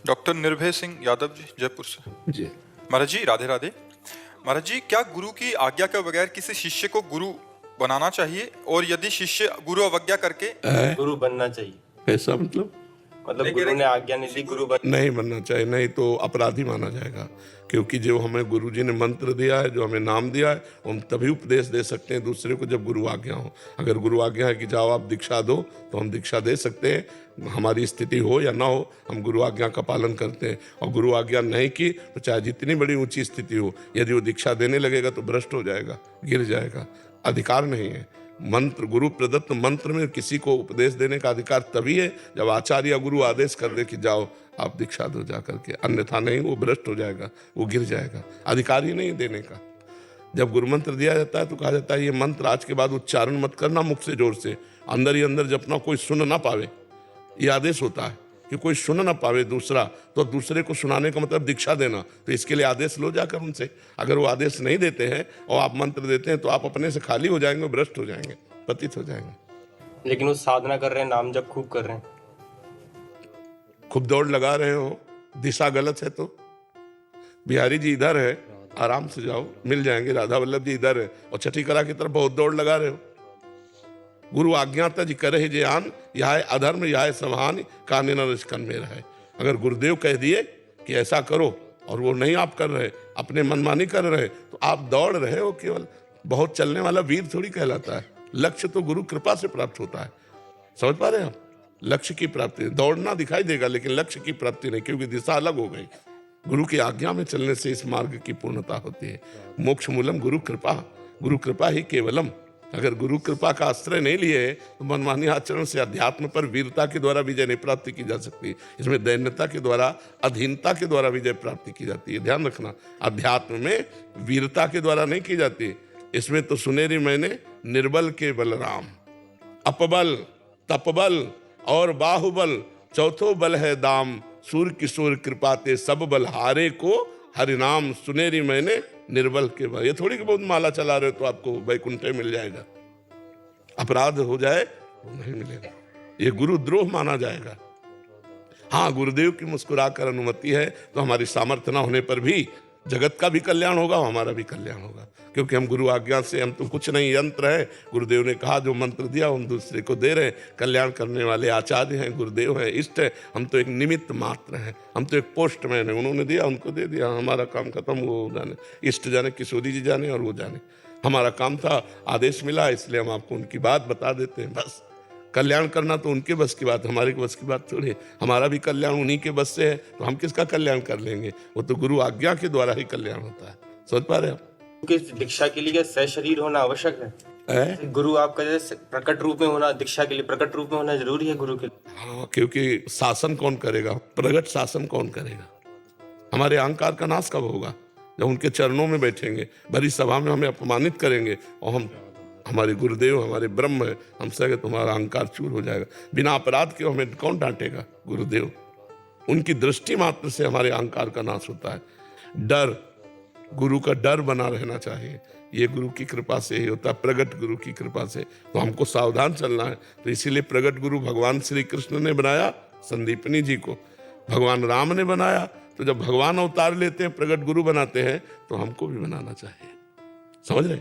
Doctor निर्भय सिंह यादव जी, जयपुर से। जी। महाराज जी राधे राधे। महाराज जी, क्या गुरु की आज्ञा के बगैर किसी शिष्य को गुरु बनाना चाहिए, और यदि शिष्य गुरु अवज्ञा करके गुरु बनना चाहिए? ऐसा मतलब गुरु ने आज्ञा नहीं दी, गुरु नहीं बनना चाहिए, नहीं तो अपराधी माना जाएगा। क्योंकि जो हमें गुरु जी ने मंत्र दिया है, जो हमें नाम दिया है, हम तभी उपदेश दे सकते हैं दूसरे को जब गुरु आज्ञा हो। अगर गुरु आज्ञा है कि जाओ आप दीक्षा दो, तो हम दीक्षा दे सकते हैं। हमारी स्थिति हो या ना हो, हम गुरु आज्ञा का पालन करते हैं। और गुरु आज्ञा नहीं की तो चाहे जितनी बड़ी ऊंची स्थिति हो, यदि वो दीक्षा देने लगेगा तो भ्रष्ट हो जाएगा, गिर जाएगा। अधिकार नहीं है। मंत्र, गुरु प्रदत्त मंत्र में किसी को उपदेश देने का अधिकार तभी है जब आचार्य या गुरु आदेश कर दे कि जाओ आप दीक्षा दो जा करके, अन्यथा नहीं, वो भ्रष्ट हो जाएगा, वो गिर जाएगा। अधिकार ही नहीं देने का। जब गुरु मंत्र दिया जाता है तो कहा जाता है ये मंत्र आज के बाद उच्चारण मत करना मुख से जोर से, अंदर ही अंदर जपना, कोई सुन ना पावे। ये आदेश होता है कि कोई सुन ना पावे दूसरा, तो दूसरे को सुनाने का मतलब दीक्षा देना। तो इसके लिए आदेश लो जाकर उनसे। अगर वो आदेश नहीं देते हैं और आप मंत्र देते हैं तो आप अपने से खाली हो जाएंगे, भ्रष्ट हो जाएंगे, पतित हो जाएंगे। लेकिन वो साधना कर रहे हैं, नाम जप खूब कर रहे हैं, खूब दौड़ लगा रहे हो, दिशा गलत है तो बिहारी जी इधर है, आराम से जाओ, मिल जाएंगे। राधा वल्लभ जी इधर है और छठी कला की तरफ बहुत दौड़ लगा रहे हो। गुरु आज्ञा तज करे जे आन, यह अधर्म यह समान, काने न रिश्कन में रहे। अगर गुरुदेव कह दिए कि ऐसा करो और वो नहीं आप कर रहे, अपने मनमानी कर रहे, तो आप दौड़ रहे हो केवल। बहुत चलने वाला वीर थोड़ी कहलाता है। लक्ष्य तो गुरु कृपा से प्राप्त होता है। समझ पा रहे हैं आप? लक्ष्य की प्राप्ति, दौड़ना दिखाई देगा लेकिन लक्ष्य की प्राप्ति नहीं, क्योंकि दिशा अलग हो गई। गुरु की आज्ञा में चलने से इस मार्ग की पूर्णता होती है। मोक्ष मूलम गुरु कृपा, गुरु कृपा ही केवलम। अगर गुरु कृपा का आश्रय नहीं लिए तो मनमानी आचरण से अध्यात्म पर वीरता के द्वारा विजय नहीं प्राप्ति की जा सकती। इसमें दैन्यता के द्वारा, अधीनता के द्वारा विजय प्राप्ति की जाती है। ध्यान रखना, अध्यात्म में वीरता के द्वारा नहीं की जाती। इसमें तो सुनेरी मैंने निर्बल के बलराम, अपबल, तपबल और बाहुबल, चौथो बल है दाम। सूर किशोर कृपाते सब बल हारे को, हरिनाम सुनेरी मैंने निर्बल के बल। ये थोड़ी कि बहुत माला चला रहे हो तो आपको वैकुंठ मिल जाएगा। अपराध हो जाए तो नहीं मिलेगा, ये गुरुद्रोह माना जाएगा। हाँ, गुरुदेव की मुस्कुराकर अनुमति है तो हमारी सामर्थ्य न होने पर भी जगत का भी कल्याण होगा, हमारा भी कल्याण होगा। क्योंकि हम गुरु आज्ञा से, हम तो कुछ नहीं, यंत्र है। गुरुदेव ने कहा जो मंत्र दिया हम दूसरे को दे रहे हैं। कल्याण करने वाले आचार्य हैं, गुरुदेव हैं, इष्ट है। हम तो एक निमित्त मात्र हैं, हम तो एक पोस्टमैन है। उन्होंने दिया, उनको दे दिया, हमारा काम खत्म। वो जाने, इष्ट जाने, किशोरी जी जाने और वो जाने। हमारा काम था, आदेश मिला, इसलिए हम आपको उनकी बात बता देते हैं बस। कल्याण करना तो उनके बस की बात, हमारे बस की बात थोड़ी है। हमारा भी कल्याण उन्हीं के बस से है, तो हम किसका कल्याण कर लेंगे? वो तो गुरु आज्ञा के द्वारा ही कल्याण होता है। समझ पा रहे हैं? दीक्षा के लिए सशरीर होना आवश्यक है। गुरु आपका जैसे प्रकट रूप में होना, दीक्षा के लिए प्रकट रूप में होना जरूरी है गुरु के लिए। हाँ, क्योंकि शासन कौन करेगा? प्रगट शासन कौन करेगा? हमारे अहंकार का नाश कब होगा? जब उनके चरणों में बैठेंगे, भरी सभा में हमें अपमानित करेंगे और हम, हमारे गुरुदेव हमारे ब्रह्म है, हमसे अगर तुम्हारा अहंकार चूर हो जाएगा। बिना अपराध के हमें कौन डांटेगा? गुरुदेव। उनकी दृष्टि मात्र से हमारे अहंकार का नाश होता है। डर, गुरु का डर बना रहना चाहिए। ये गुरु की कृपा से ही होता है, प्रगट गुरु की कृपा से। तो हमको सावधान चलना है। तो इसीलिए प्रगट गुरु भगवान श्री कृष्ण ने बनाया संदीपनी जी को, भगवान राम ने बनाया। तो जब भगवान अवतार लेते हैं, प्रगट गुरु बनाते हैं, तो हमको भी बनाना चाहिए। समझ रहे?